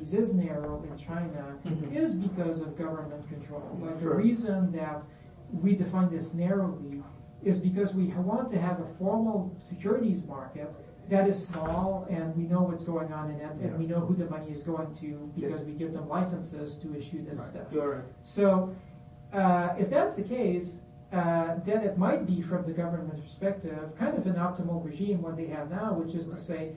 is narrow in China is because of government control. Like the reason that we define this narrowly is because we want to have a formal securities market that is small, and we know what's going on in it, and we know who the money is going to because we give them licenses to issue this stuff. So if that's the case, then it might be, from the government perspective, kind of an optimal regime what they have now, which is to say,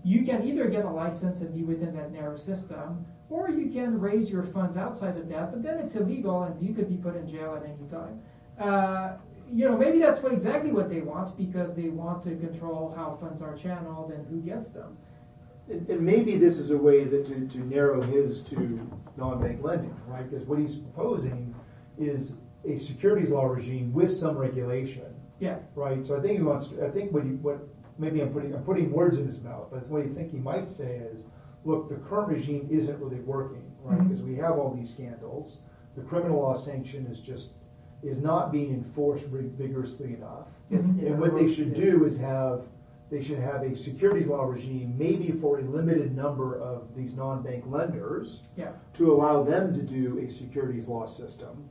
you can either get a license and be within that narrow system, or you can raise your funds outside of that, but then it's illegal and you could be put in jail at any time. Maybe that's exactly what they want, because they want to control how funds are channeled and who gets them. And maybe this is a way that to narrow his to non-bank lending, right? Because what he's proposing is a securities law regime with some regulation. Yeah. Right. So I think he wants. Maybe I'm putting words in his mouth, but what I think he might say is, look, the current regime isn't really working, right? Because we have all these scandals. The criminal law sanction is not being enforced vigorously enough. And what they should do is have a securities law regime, maybe for a limited number of these non-bank lenders, to allow them to do a securities law system.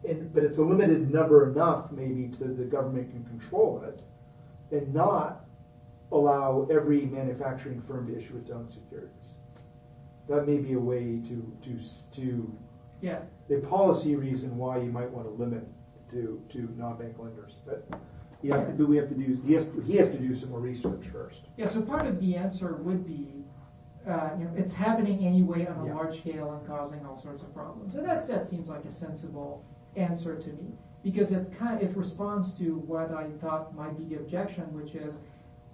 But it's a limited number enough, maybe, to the government can control it, and not allow every manufacturing firm to issue its own securities. That may be a way to a policy reason why you might want to limit to non-bank lenders. But he has to do some more research first. Yeah. So part of the answer would be, it's happening anyway on a large scale and causing all sorts of problems, and that seems like a sensible answer to me, because it responds to what I thought might be the objection, which is,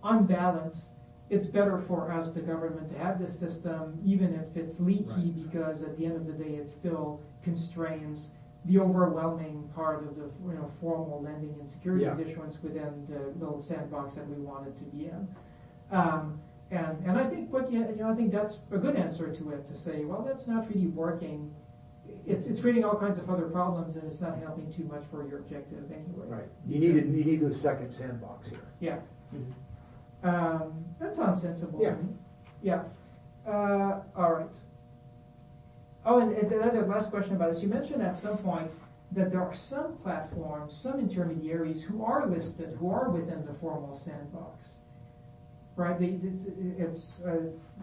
on balance, it's better for us, the government, to have this system, even if it's leaky, because at the end of the day, it still constrains the overwhelming part of the formal lending and securities issuance within the little sandbox that we want it to be in. And I think I think that's a good answer to it, to say, well, that's not really working. It's creating all kinds of other problems, and it's not helping too much for your objective anyway. Right. You need the second sandbox here. Yeah. That sounds sensible to me. Yeah. All right. Oh, and the last question about this. You mentioned at some point that there are some platforms, some intermediaries who are listed, who are within the formal sandbox. Right? It's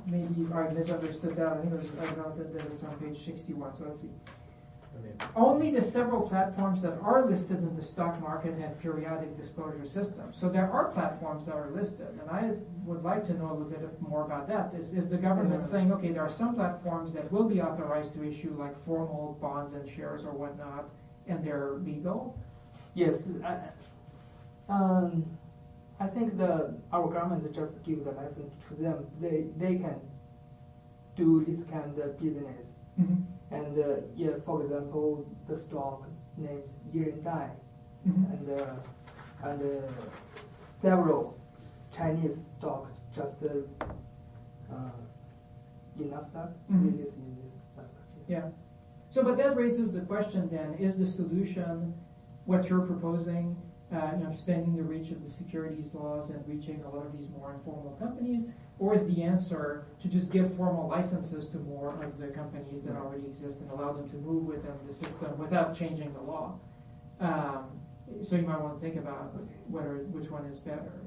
maybe I misunderstood that. I think I wrote that it's on page 61. So let's see. Only the several platforms that are listed in the stock market have periodic disclosure systems. So there are platforms that are listed, and I would like to know a little bit more about that. Is the government saying, okay, there are some platforms that will be authorized to issue like formal bonds and shares or whatnot, and they're legal? Yes. I think our government just give the license to them. They can do this kind of business. And for example, the stock named Yiren-Dai, and several Chinese stocks just in Nasdaq. Yeah. So, but that raises the question then: is the solution what you're proposing? Expanding the reach of the securities laws and reaching a lot of these more informal companies, or is the answer to just give formal licenses to more of the companies that already exist and allow them to move within the system without changing the law? So you might want to think about which one is better.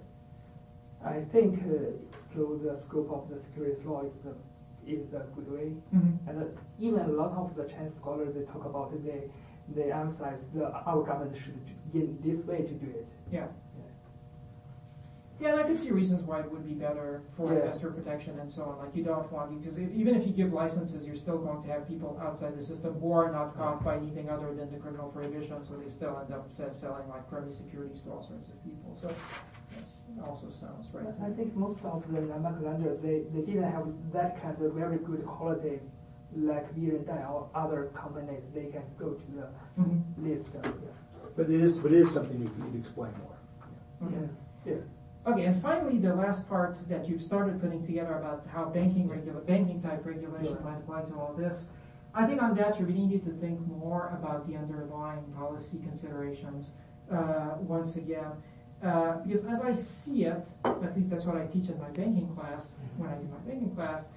I think through the scope of the securities law is a good way, and even a lot of the Chinese scholars, they talk about it. They emphasize our government should in this way to do it. Yeah, and I could see reasons why it would be better for investor protection and so on. Like you don't want, because even if you give licenses, you're still going to have people outside the system who are not caught by anything other than the criminal prohibition, so they still end up selling like crummy securities to all sorts of people. So that also sounds right. I think most of the non-bank lenders, they didn't have that kind of very good quality like Yiren-Dai or other companies. They can go to the list. But it is something you can explain more. Okay. Okay, and finally, the last part that you've started putting together about how banking type regulation might apply to all this. I think on that you really need to think more about the underlying policy considerations once again, because as I see it, at least that's what I teach in my banking class when I do my banking class.